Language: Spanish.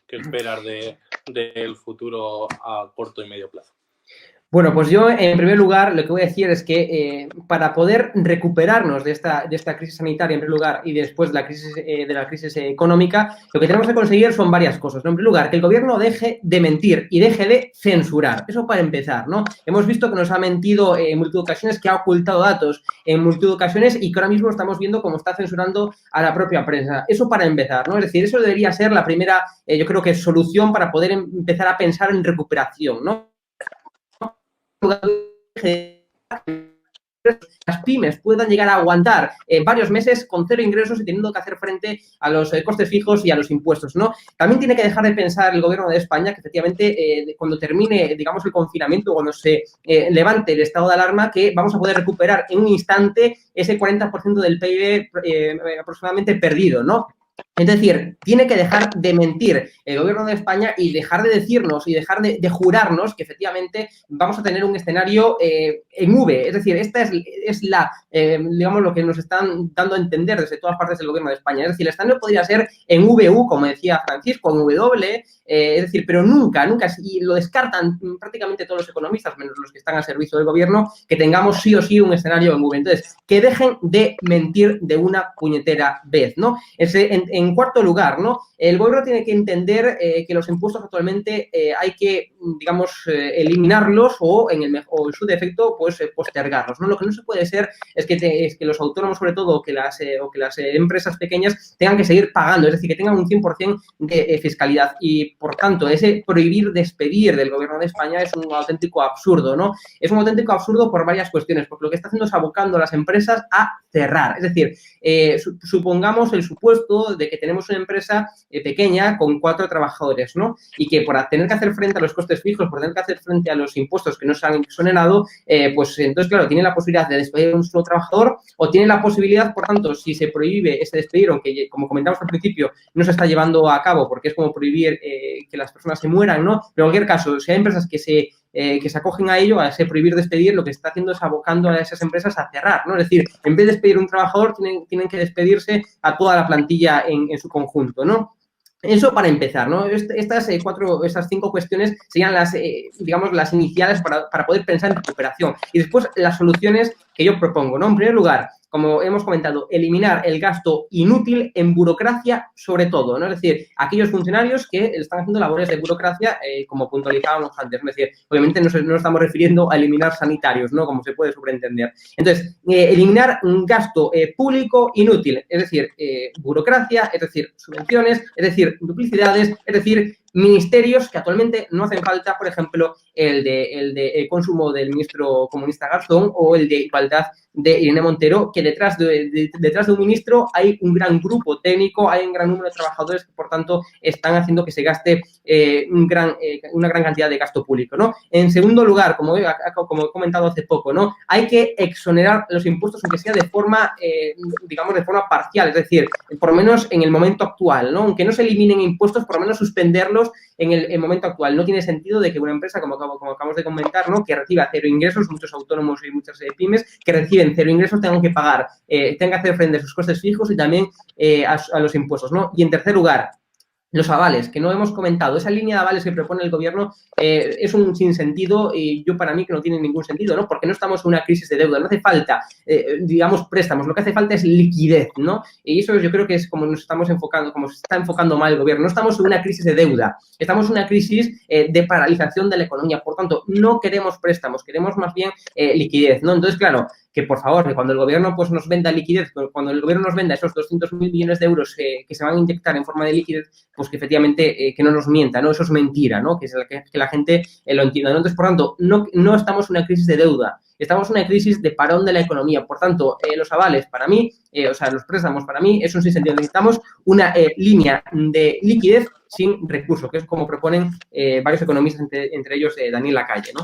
¿Qué esperas del futuro a corto y medio plazo? Bueno, pues yo, en primer lugar, lo que voy a decir es que para poder recuperarnos de esta crisis sanitaria, en primer lugar, y después de la crisis económica, lo que tenemos que conseguir son varias cosas, ¿no? En primer lugar, que el gobierno deje de mentir y deje de censurar. Eso para empezar, ¿no? Hemos visto que nos ha mentido en multitud de ocasiones, que ha ocultado datos en multitud de ocasiones y que ahora mismo estamos viendo cómo está censurando a la propia prensa. Eso para empezar, ¿no? Es decir, eso debería ser la primera, yo creo que solución para poder empezar a pensar en recuperación, ¿no? Las pymes puedan llegar a aguantar varios meses con cero ingresos y teniendo que hacer frente a los costes fijos y a los impuestos, ¿no? También tiene que dejar de pensar el gobierno de España que efectivamente cuando termine, digamos, el confinamiento, cuando se levante el estado de alarma, que vamos a poder recuperar en un instante ese 40% del PIB aproximadamente perdido, ¿no? Es decir, tiene que dejar de mentir el gobierno de España y dejar de decirnos y dejar de jurarnos que efectivamente vamos a tener un escenario en V. Es decir, esta es digamos, lo que nos están dando a entender desde todas partes del gobierno de España. Es decir, el escenario podría ser en VU, como decía Francisco, en W, es decir, pero nunca, y lo descartan prácticamente todos los economistas, menos los que están al servicio del gobierno, que tengamos sí o sí un escenario en V. Entonces, que dejen de mentir de una puñetera vez, ¿no? En cuarto lugar, ¿no? El gobierno tiene que entender que los impuestos actualmente hay que, digamos, eliminarlos o en su defecto, pues postergarlos, ¿no? Lo que no se puede ser es que los autónomos, sobre todo, o que las empresas pequeñas tengan que seguir pagando, es decir, que tengan un 100% de fiscalidad y, por tanto, ese prohibir despedir del gobierno de España es un auténtico absurdo, ¿no? Es un auténtico absurdo por varias cuestiones, porque lo que está haciendo es abocando a las empresas a cerrar, es decir, supongamos el supuesto de que tenemos una empresa pequeña con 4 trabajadores, ¿no? Y que por tener que hacer frente a los costes fijos, por tener que hacer frente a los impuestos que no se han exonerado, pues entonces, claro, tiene la posibilidad de despedir a un solo trabajador o tiene la posibilidad, por tanto, si se prohíbe ese despedir, aunque como comentamos al principio, no se está llevando a cabo porque es como prohibir que las personas se mueran, ¿no? Pero en cualquier caso, si hay empresas que se acogen a ello, a ese prohibir despedir, lo que está haciendo es abocando a esas empresas a cerrar, ¿no? Es decir, en vez de despedir a un trabajador, tienen que despedirse a toda la plantilla en su conjunto, ¿no? Eso para empezar, ¿no? Estas 5 cuestiones serían digamos, las iniciales para poder pensar en recuperación. Y después las soluciones que yo propongo, ¿no? En primer lugar, como hemos comentado, eliminar el gasto inútil en burocracia sobre todo, ¿no? Es decir, aquellos funcionarios que están haciendo labores de burocracia, como puntualizábamos antes. Es decir, obviamente no estamos refiriendo a eliminar sanitarios, ¿no? Como se puede sobreentender. Entonces, eliminar un gasto público inútil, es decir, burocracia, es decir, subvenciones, es decir, duplicidades, es decir, ministerios que actualmente no hacen falta, por ejemplo, el de consumo del ministro comunista Garzón o el de igualdad de Irene Montero, que detrás de un ministro hay un gran grupo técnico, hay un gran número de trabajadores que, por tanto, están haciendo que se gaste una gran cantidad de gasto público, ¿no? En segundo lugar, como he comentado hace poco, ¿no? Hay que exonerar los impuestos, aunque sea de forma, digamos, de forma parcial, es decir, por lo menos en el momento actual, ¿no? Aunque no se eliminen impuestos, por lo menos suspenderlos en el momento actual. No tiene sentido de que una empresa, como acabamos de comentar, ¿no? Que reciba 0 ingresos, muchos autónomos y muchas pymes que reciben 0 ingresos tengan que pagar, tengan que hacer frente a sus costes fijos y también a los impuestos, ¿no? Y en tercer lugar, los avales, que no hemos comentado. Esa línea de avales que propone el gobierno es un sinsentido y yo para mí que no tiene ningún sentido, ¿no? Porque no estamos en una crisis de deuda, no hace falta, digamos, préstamos, lo que hace falta es liquidez, ¿no? Y eso yo creo que es como nos estamos enfocando, como se está enfocando mal el gobierno. No estamos en una crisis de deuda, estamos en una crisis de paralización de la economía. Por tanto, no queremos préstamos, queremos más bien liquidez, ¿no? Entonces, claro, que por favor, que cuando el gobierno pues nos venda liquidez, cuando el gobierno nos venda esos 200.000 millones de euros que se van a inyectar en forma de liquidez, pues que efectivamente que no nos mienta, ¿no? Eso es mentira, ¿no? Que la gente lo entienda, ¿no? Entonces, por tanto, no estamos en una crisis de deuda, estamos en una crisis de parón de la economía. Por tanto, los avales para mí, o sea, los préstamos para mí, es un sinsentido. Necesitamos una línea de liquidez sin recurso, que es como proponen varios economistas, entre ellos Daniel Lacalle, ¿no?